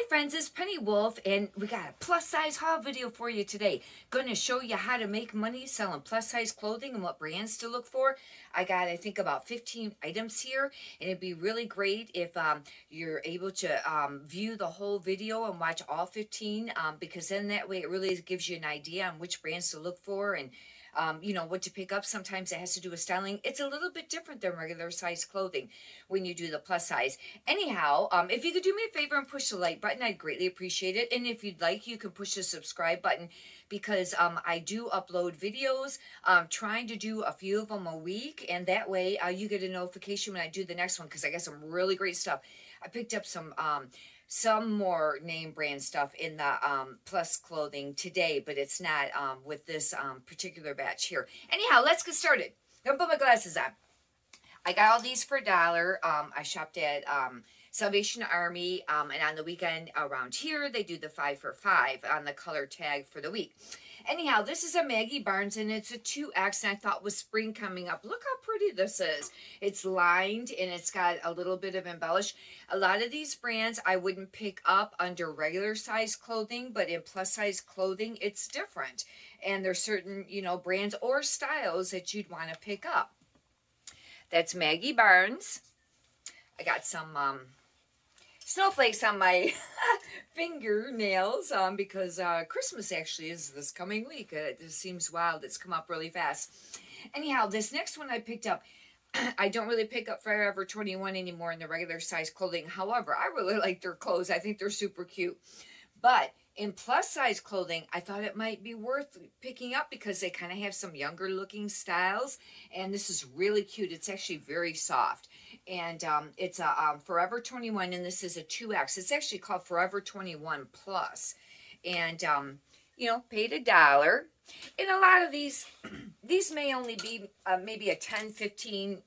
friends, it's Penny Wolf, and we got a plus size haul video for you today. Gonna show you how to make money selling plus size clothing and what brands to look for. I got, I think, about 15 items here, and it'd be really great if you're able to view the whole video and watch all 15, because then that way it really gives you an idea on which brands to look for and what to pick up. Sometimes it has to do with styling. It's a little bit different than regular size clothing when you do the plus size. Anyhow, if you could do me a favor and push the like button, I'd greatly appreciate it. And if you'd like, you can push the subscribe button, because I do upload videos, trying to do a few of them a week. And that way you get a notification when I do the next one, because I got some really great stuff. I picked up some more name brand stuff in the plus clothing today, but it's not with this particular batch here. Anyhow, let's get started. I'm gonna put my glasses on. I got all these for $1. I shopped at Salvation Army, and on the weekend around here, they do the 5 for $5 on the color tag for the week. Anyhow, this is a Maggie Barnes, and it's a 2X, and I thought with spring coming up, look how pretty this is. It's lined, and it's got a little bit of embellish. A lot of these brands I wouldn't pick up under regular size clothing, but in plus size clothing, it's different. And there's certain, brands or styles that you'd want to pick up. That's Maggie Barnes. I got some snowflakes on my fingernails because Christmas actually is this coming week. It just seems wild. It's come up really fast. Anyhow, this next one I picked up, I don't really pick up Forever 21 anymore in the regular size clothing. However, I really like their clothes. I think they're super cute. But in plus size clothing, I thought it might be worth picking up because they kind of have some younger looking styles. And this is really cute. It's actually very soft. And it's a Forever 21, and this is a 2X. It's actually called Forever 21 Plus. And, paid $1. And a lot of these may only be maybe a 10, 15,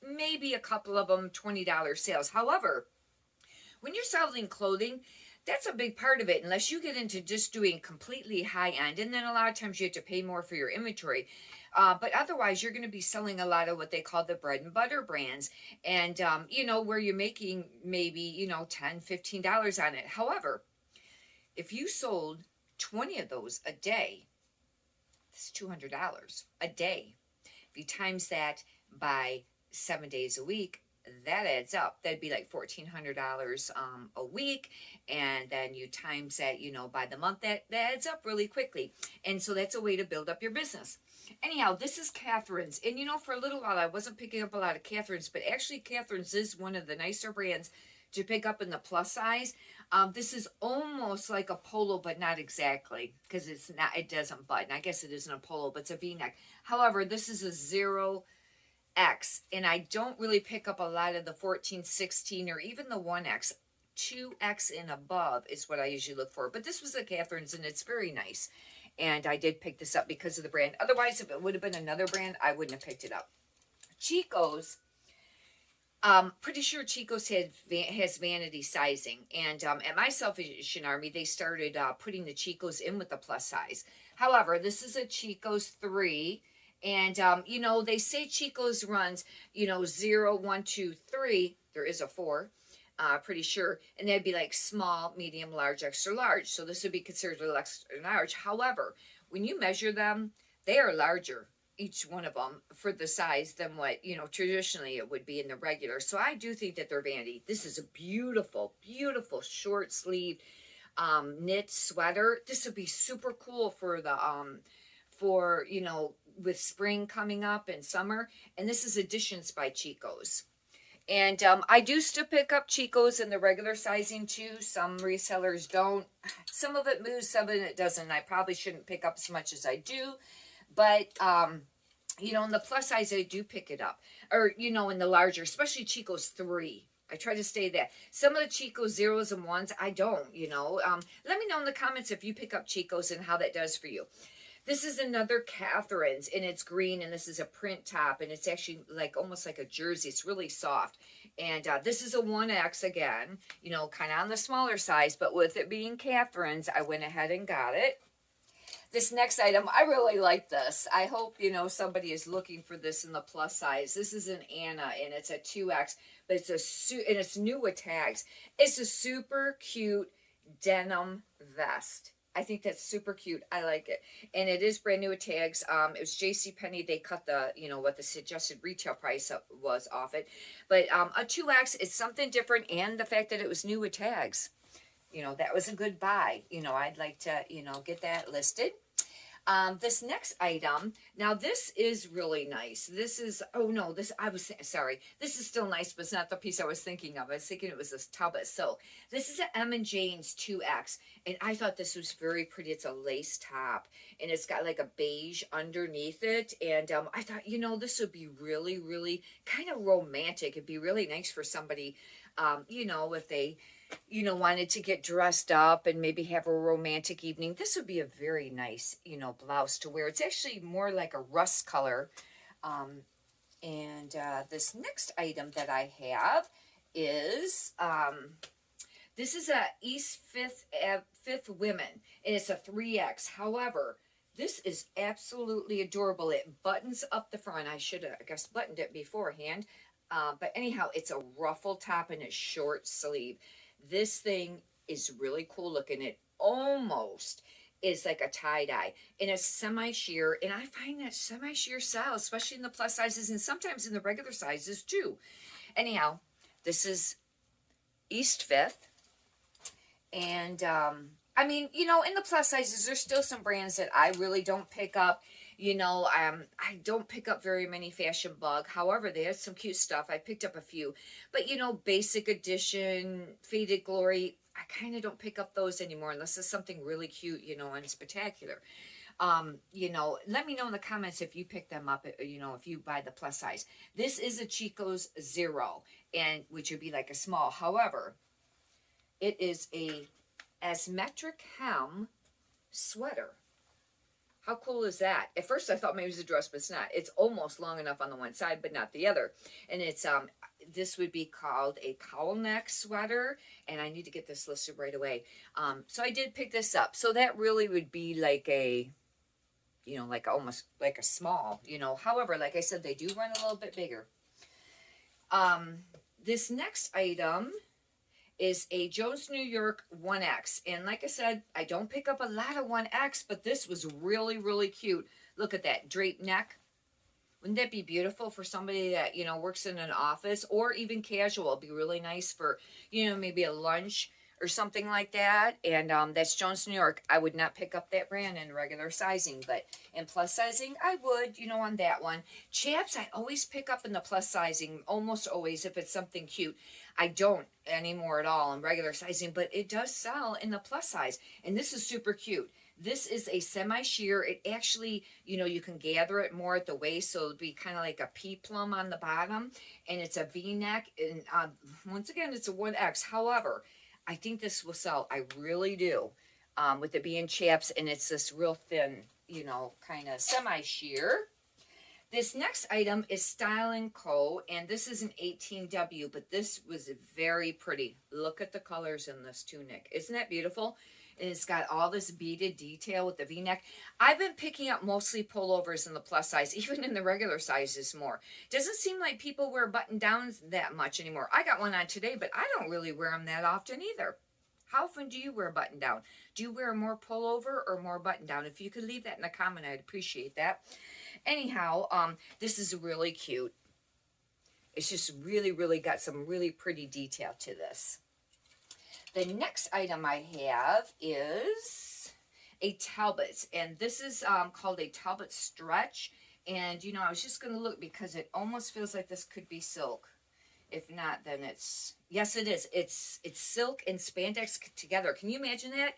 maybe a couple of them $20 sales. However, when you're selling clothing, that's a big part of it, unless you get into just doing completely high end. And then a lot of times you have to pay more for your inventory. But otherwise, you're going to be selling a lot of what they call the bread and butter brands. And, where you're making maybe, $10, $15 on it. However, if you sold 20 of those a day, that's $200 a day. If you times that by 7 days a week, that adds up. That'd be like $1,400 a week. And then you times that, by the month, that adds up really quickly. And so that's a way to build up your business. Anyhow, this is Catherine's. And, for a little while, I wasn't picking up a lot of Catherine's, but actually Catherine's is one of the nicer brands to pick up in the plus size. This is almost like a polo, but not exactly, because it doesn't button. I guess it isn't a polo, but it's a V-neck. However, this is a 0X, and I don't really pick up a lot of the 14, 16, or even the 1X. 2X and above is what I usually look for. But this was a Catherine's, and it's very nice. And I did pick this up because of the brand. Otherwise, if it would have been another brand, I wouldn't have picked it up. Chico's. Pretty sure Chico's has vanity sizing. And at my Salvation Army, they started putting the Chico's in with the plus size. However, this is a Chico's 3. And, they say Chico's runs, 0, 1, 2, 3. There is a 4. Pretty sure. And that'd be like small, medium, large, extra large. So this would be considered extra large. However, when you measure them, they are larger, each one of them, for the size than what, traditionally it would be in the regular. So I do think that they're vanity. This is a beautiful, beautiful short sleeve knit sweater. This would be super cool for the, with spring coming up and summer. And this is Editions by Chico's. And I do still pick up Chico's in the regular sizing too. Some resellers don't. Some of it moves, some of it doesn't. I probably shouldn't pick up as much as I do. But, in the plus size, I do pick it up. Or, in the larger, especially Chico's 3. I try to stay there. Some of the Chico's 0s and 1s, I don't, Let me know in the comments if you pick up Chico's and how that does for you. This is another Catherine's, and it's green, and this is a print top, and it's actually almost like a jersey. It's really soft. And this is a 1X again, kind of on the smaller size, but with it being Catherine's, I went ahead and got it. This next item, I really like this. I hope, somebody is looking for this in the plus size. This is an Anna, and it's a 2X, but it's and it's new with tags. It's a super cute denim vest. I think that's super cute. I like it. And it is brand new with tags. It was JCPenney. They cut the, what the suggested retail price was off it. But a 2X is something different. And the fact that it was new with tags, that was a good buy. I'd like to, get that listed. This next item, now this is really nice. This is, oh no, sorry. This is still nice, but it's not the piece I was thinking of. I was thinking it was this Talbot silk. This is an M & Jane's 2X, and I thought this was very pretty. It's a lace top, and it's got like a beige underneath it, and I thought, this would be really, really kind of romantic. It'd be really nice for somebody, if they wanted to get dressed up and maybe have a romantic evening. This would be a very nice, blouse to wear. It's actually more like a rust color. And this next item that I have is, this is a East Fifth Women, and it's a 3X. However, this is absolutely adorable. It buttons up the front. I should have, I guess, buttoned it beforehand. But anyhow, it's a ruffle top and a short sleeve. This thing is really cool looking. It almost is like a tie-dye, and it's semi-sheer, and I find that semi-sheer style, especially in the plus sizes and sometimes in the regular sizes too. Anyhow, this is East Fifth, and I mean, in the plus sizes, there's still some brands that I really don't pick up. I don't pick up very many Fashion Bug. However, they had some cute stuff. I picked up a few. But, Basic Edition, Faded Glory, I kind of don't pick up those anymore unless it's something really cute, and spectacular. Let me know in the comments if you pick them up, if you buy the plus size. This is a Chico's Zero, and which would be like a small. However, it is a asymmetric hem sweater. How cool is that? At first I thought maybe it was a dress, but it's not. It's almost long enough on the one side, but not the other. And it's this would be called a cowl neck sweater, and I need to get this listed right away. So I did pick this up. So that really would be like a, like almost like a small, However, like I said, they do run a little bit bigger. This next item is a Jones New York 1X. And like I said, I don't pick up a lot of 1X, but this was really, really cute. Look at that draped neck. Wouldn't that be beautiful for somebody that, works in an office or even casual? It'd be really nice for, maybe a lunch or something like that. And that's Jones New York. I would not pick up that brand in regular sizing, but in plus sizing, I would, on that one. Chaps, I always pick up in the plus sizing, almost always, if it's something cute. I don't anymore at all in regular sizing, but it does sell in the plus size. And this is super cute. This is a semi-sheer. It actually, you can gather it more at the waist, so it'll be kind of like a peplum on the bottom. And it's a V-neck. And once again, it's a 1X. However, I think this will sell. I really do. With it being chaps, and it's this real thin, kind of semi-sheer. This next item is Style & Co. And this is an 18W, but this was very pretty. Look at the colors in this tunic. Isn't that beautiful? And it's got all this beaded detail with the V-neck. I've been picking up mostly pullovers in the plus size, even in the regular sizes more. Doesn't seem like people wear button-downs that much anymore. I got one on today, but I don't really wear them that often either. How often do you wear a button-down? Do you wear more pullover or more button-down? If you could leave that in a comment, I'd appreciate that. Anyhow, this is really cute. It's just really, really got some really pretty detail to this. The next item I have is a Talbot, and this is called a Talbot Stretch. And, I was just going to look because it almost feels like this could be silk. If not, then it's, yes, it is. It's silk and spandex together. Can you imagine that?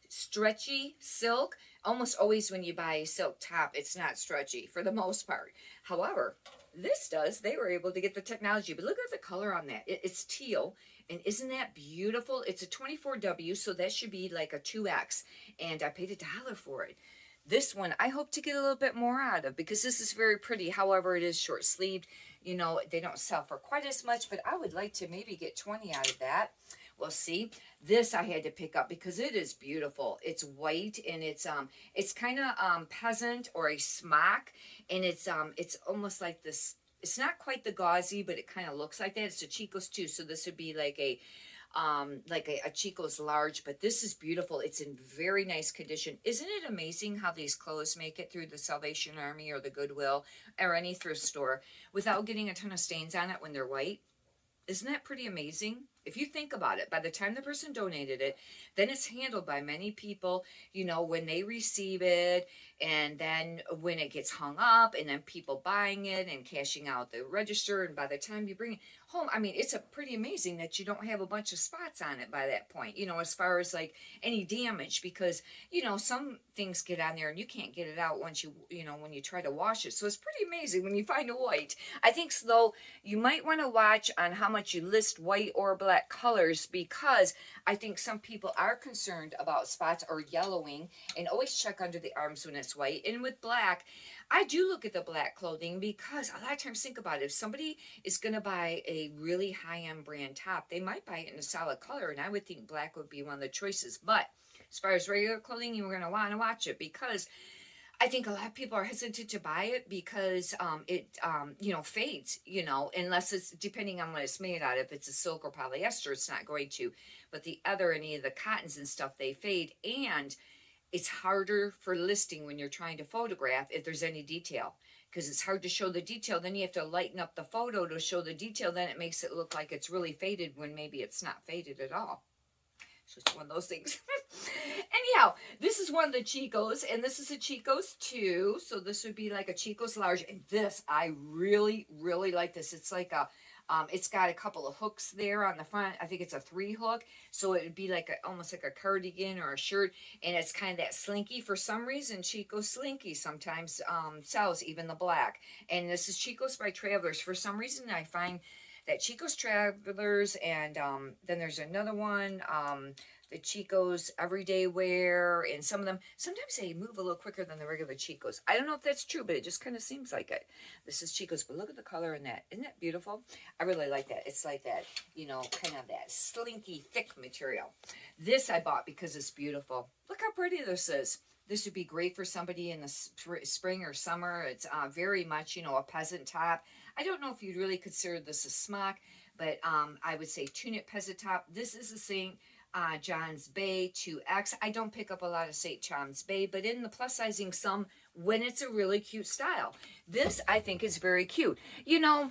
Stretchy silk. Almost always when you buy a silk top, it's not stretchy for the most part. However, this does. They were able to get the technology, but look at the color on that. It's teal, and isn't that beautiful? It's a 24W, so that should be like a 2X, and I paid $1 for it. This one, I hope to get a little bit more out of because this is very pretty. However, it is short sleeved. They don't sell for quite as much, but I would like to maybe get 20 out of that. We'll see. This I had to pick up because it is beautiful. It's white, and it's kind of peasant or a smock, and it's almost like this. It's not quite the gauzy, but it kind of looks like that. It's a Chico's too, so this would be like a like a Chico's large, but this is beautiful. It's in very nice condition. Isn't it amazing how these clothes make it through the Salvation Army or the Goodwill or any thrift store without getting a ton of stains on it when they're white? Isn't that pretty amazing? If you think about it, by the time the person donated it, then it's handled by many people, you know, when they receive it, and then when it gets hung up, and then people buying it and cashing out the register, and by the time you bring it home, I mean, it's a pretty amazing that you don't have a bunch of spots on it by that point, you know, as far as like any damage, because, you know, some things get on there and you can't get it out once you know, when you try to wash it. So it's pretty amazing when you find a white. I think, though, you might want to watch on how much you list white or black colors, because I think some people are concerned about spots or yellowing, and always check under the arms when it's white. And with black, I do look at the black clothing, because a lot of times, think about it, if somebody is going to buy a really high-end brand top, they might buy it in a solid color, and I would think black would be one of the choices. But as far as regular clothing, you're going to want to watch it, because I think a lot of people are hesitant to buy it because it, you know, fades, you know, unless it's, depending on what it's made out of. If it's a silk or polyester, it's not going to. But the other, any of the cottons and stuff, they fade. And it's harder for listing when you're trying to photograph if there's any detail, because it's hard to show the detail. Then you have to lighten up the photo to show the detail. Then it makes it look like it's really faded when maybe it's not faded at all. So it's one of those things. Anyhow, this is one of the Chicos, and this is a Chicos too. So this would be like a Chicos large. And this, I really, really like this. It's like a, it's got a couple of hooks there on the front. I think it's a 3 hook. So it would be like almost like a cardigan or a shirt. And it's kind of that slinky. For some reason, Chico's slinky sometimes sells even the black. And this is Chicos by Travelers. For some reason, I find that Chico's Travelers, and then there's another one, the Chico's Everyday Wear, and some of them, sometimes they move a little quicker than the regular Chico's. I don't know if that's true, but it just kind of seems like it. This is Chico's, but look at the color in that. Isn't that beautiful? I really like that. It's like that, you know, kind of that slinky, thick material. This I bought because it's beautiful. Look how pretty this is. This would be great for somebody in the spring or summer. It's very much, you know, a peasant top. I don't know if you'd really consider this a smock, but I would say tunic peasant top. This is a St. John's Bay 2X. I don't pick up a lot of St. John's Bay, but in the plus sizing some when it's a really cute style. This, I think, is very cute. You know,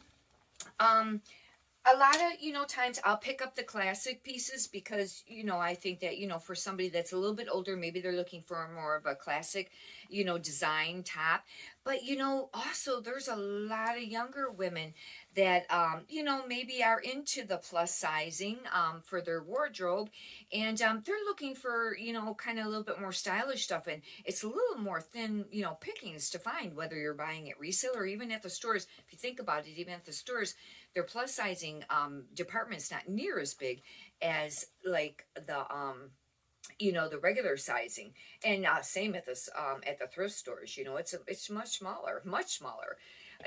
a lot of, you know, times I'll pick up the classic pieces because, you know, I think that, you know, for somebody that's a little bit older, maybe they're looking for more of a classic, you know, design top. But, you know, also there's a lot of younger women that, you know, maybe are into the plus sizing for their wardrobe. And they're looking for, you know, kind of a little bit more stylish stuff. And it's a little more thin, you know, pickings to find, whether you're buying at resale or even at the stores. If you think about it, even at the stores, their plus sizing department's not near as big as like the you know, the regular sizing. And same at this at the thrift stores. You know, it's much smaller,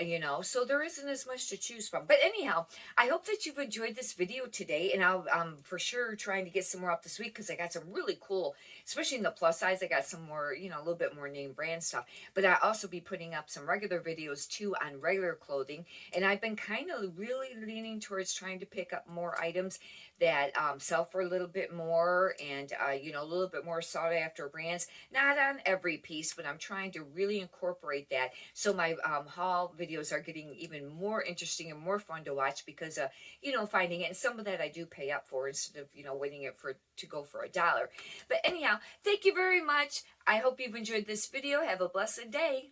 you know, so there isn't as much to choose from. But anyhow, I hope that you've enjoyed this video today, and I'll for sure trying to get some more up this week, because I got some really cool, especially in the plus size. I got some more, you know, a little bit more name brand stuff. But I'll also be putting up some regular videos too on regular clothing, and I've been kind of really leaning towards trying to pick up more items that sell for a little bit more, and you know, a little bit more sought after brands. Not on every piece, but I'm trying to really incorporate that, so my haul videos are getting even more interesting and more fun to watch, because you know, finding it. And some of that I do pay up for instead of, you know, waiting it for to go for $1. But anyhow, thank you very much. I hope you've enjoyed this video. Have a blessed day.